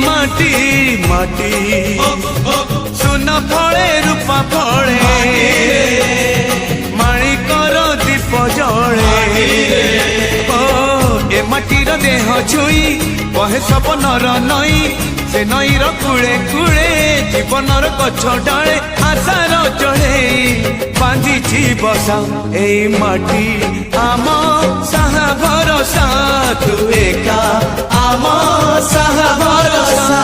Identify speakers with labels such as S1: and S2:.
S1: মাটি মাটি সোনা ফলে রূপা ফলে মাণিকর দীপ জলে ও এ মাটির দেহ ছুঁই বহে সপনর নই সে নইর কূলে কূলে জীবনর গছ ডালে আশার চড়েই বাঁধিছি বসা এই মাটি আম সাহা ভরসা তু একা আম সাহা ভরসা।